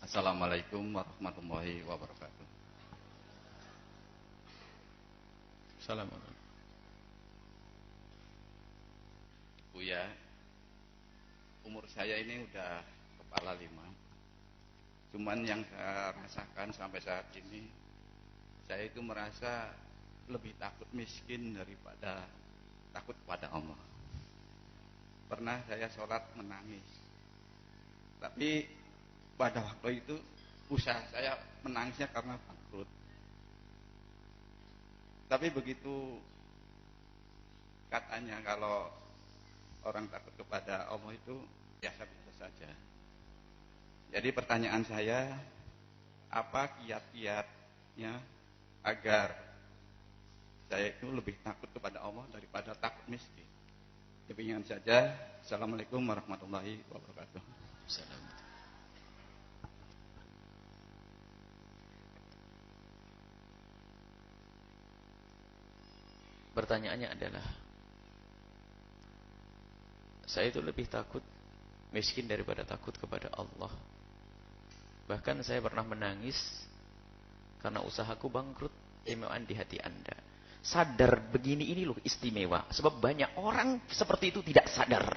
Assalamualaikum warahmatullahi wabarakatuh. Assalamualaikum. Bu ya, umur saya ini udah kepala 5. Cuman yang saya rasakan sampai saat ini, saya itu merasa lebih takut miskin daripada takut pada Allah. Pernah saya sholat menangis, tapi pada waktu itu usaha saya menangisnya karena bangkrut. Tapi begitu katanya kalau orang takut kepada Allah itu biasa-biasa saja. Jadi pertanyaan saya, apa kiat-kiatnya agar saya itu lebih takut kepada Allah daripada takut miskin? Demikian saja. Assalamualaikum warahmatullahi wabarakatuh. Assalamualaikum. Pertanyaannya adalah, saya itu lebih takut miskin daripada takut kepada Allah. Bahkan saya pernah menangis karena usahaku bangkrut. Imewaan di hati Anda. Sadar begini ini loh istimewa. Sebab banyak orang seperti itu tidak sadar.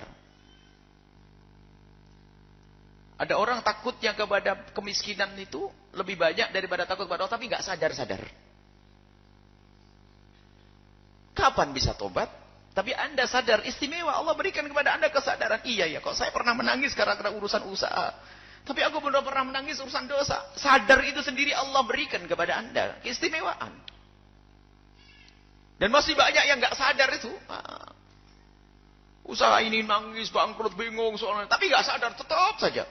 Ada orang takutnya kepada kemiskinan itu lebih banyak daripada takut kepada Allah, tapi nggak sadar-sadar. Kapan bisa tobat? Tapi Anda sadar, istimewa Allah berikan kepada Anda kesadaran. Iya ya, kok saya pernah menangis karena urusan usaha. Tapi aku belum pernah menangis urusan dosa. Sadar itu sendiri Allah berikan kepada Anda keistimewaan. Dan masih banyak yang nggak sadar itu. Usaha ini nangis, bangkrut, bingung soalnya. Tapi nggak sadar, tetap saja.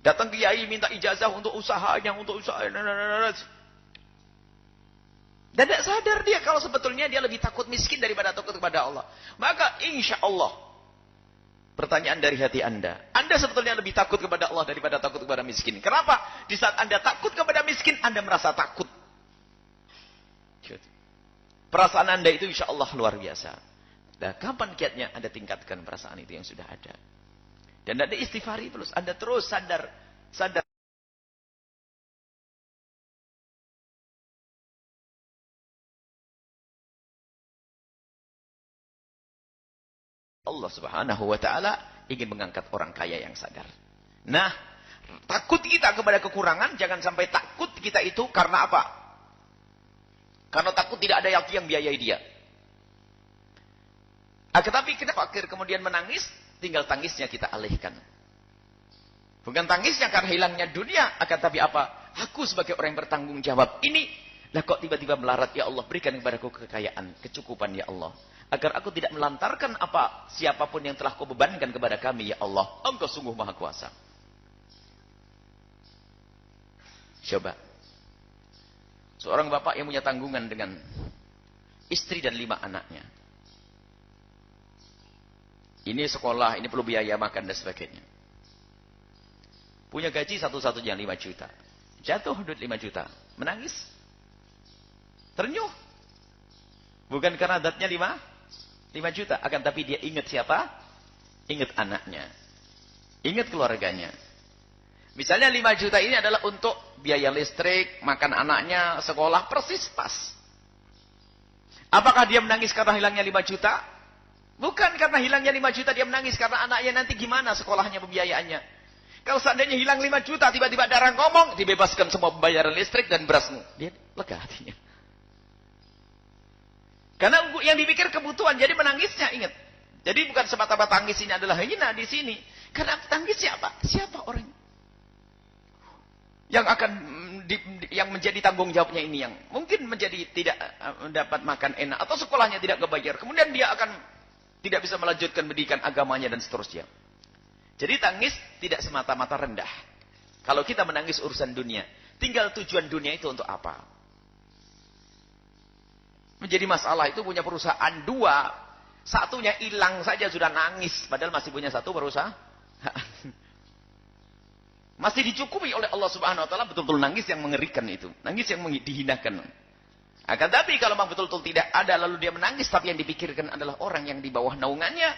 Datang ke kiai minta ijazah untuk usahanya, untuk usaha. Dan tidak sadar dia kalau sebetulnya dia lebih takut miskin daripada takut kepada Allah. Maka insya Allah, pertanyaan dari hati Anda. Anda sebetulnya lebih takut kepada Allah daripada takut kepada miskin. Kenapa? Di saat Anda takut kepada miskin, Anda merasa takut. Perasaan Anda itu insya Allah luar biasa. Dan kapan kiatnya Anda tingkatkan perasaan itu yang sudah ada. Dan ada istighfari terus. Anda terus sadar. Allah Subhanahu wa ta'ala ingin mengangkat orang kaya yang sadar. Nah, takut kita kepada kekurangan, jangan sampai takut kita itu karena apa? Karena takut tidak ada yang biayai dia. Tetapi kita fakir kemudian menangis, tinggal tangisnya kita alihkan. Bukan tangisnya karena hilangnya dunia, akan tapi apa? Aku sebagai orang yang bertanggung jawab ini, lah kok tiba-tiba melarat, ya Allah berikan kepadaku kekayaan, kecukupan ya Allah. Agar aku tidak melantarkan apa siapapun yang telah kau bebankan kepada kami ya Allah. Engkau sungguh maha kuasa. Coba. Seorang bapak yang punya tanggungan dengan istri dan 5 anaknya. Ini sekolah, ini perlu biaya makan dan sebagainya. Punya gaji satu-satunya 5 juta. Jatuh duit 5 juta. Menangis. Ternyuh. Bukan karena datnya 5 juta. Akan tapi dia ingat siapa? Ingat anaknya. Ingat keluarganya. Misalnya 5 juta ini adalah untuk biaya listrik, makan anaknya, sekolah, persis pas. Apakah dia menangis karena hilangnya 5 juta? Bukan karena hilangnya 5 juta dia menangis. Karena anaknya nanti gimana sekolahnya, pembiayaannya. Kalau seandainya hilang 5 juta, tiba-tiba ada orang ngomong, dibebaskan semua pembayaran listrik dan berasmu. Dia lega hatinya. Karena yang dipikir kebutuhan, jadi menangisnya, ingat. Jadi bukan semata-mata tangis ini adalah hina di sini. Karena tangis siapa? Siapa orang yang akan yang menjadi tanggung jawabnya ini, yang mungkin menjadi tidak mendapat makan enak atau sekolahnya tidak kebayar. Kemudian dia akan tidak bisa melanjutkan pendidikan agamanya dan seterusnya. Jadi tangis tidak semata-mata rendah. Kalau kita menangis urusan dunia, tinggal tujuan dunia itu untuk apa? Menjadi masalah itu punya perusahaan 2, satunya hilang saja sudah nangis, padahal masih punya 1 perusahaan. Masih dicukupi oleh Allah Subhanahu wa taala, betul-betul nangis yang mengerikan itu, nangis yang dihinakan. Akan tapi kalau memang betul-betul tidak ada lalu dia menangis tapi yang dipikirkan adalah orang yang di bawah naungannya,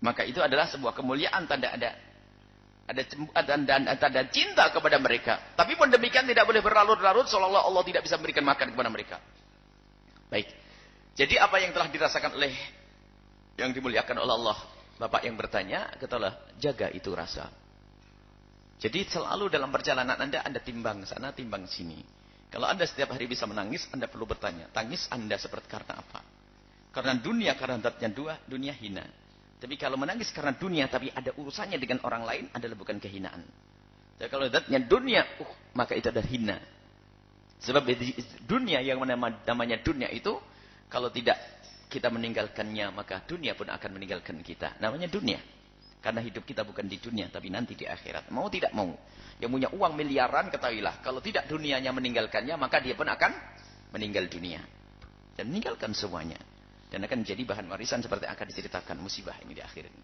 maka itu adalah sebuah kemuliaan tanda ada. Ada cinta kepada mereka. Tapi pun demikian tidak boleh berlarut-larut seolah-olah Allah tidak bisa memberikan makan kepada mereka. Baik. Jadi apa yang telah dirasakan oleh yang dimuliakan oleh Allah, Bapak yang bertanya, katalah jaga itu rasa. Jadi selalu dalam perjalanan Anda timbang sana, timbang sini. Kalau Anda setiap hari bisa menangis, Anda perlu bertanya, tangis Anda seperti karena apa? Karena dunia, karena zatnya dunia hina. Tapi kalau menangis karena dunia, tapi ada urusannya dengan orang lain, adalah bukan kehinaan. Jadi kalau zatnya dunia, maka itu adalah hina. Sebab dunia yang namanya dunia itu, kalau tidak kita meninggalkannya, maka dunia pun akan meninggalkan kita. Namanya dunia. Karena hidup kita bukan di dunia, tapi nanti di akhirat. Mau tidak mau. Yang punya uang miliaran, ketahuilah. Kalau tidak dunianya meninggalkannya, maka dia pun akan meninggal dunia. Dan meninggalkan semuanya. Dan akan menjadi bahan warisan seperti akan diceritakan musibah ini di akhir ini.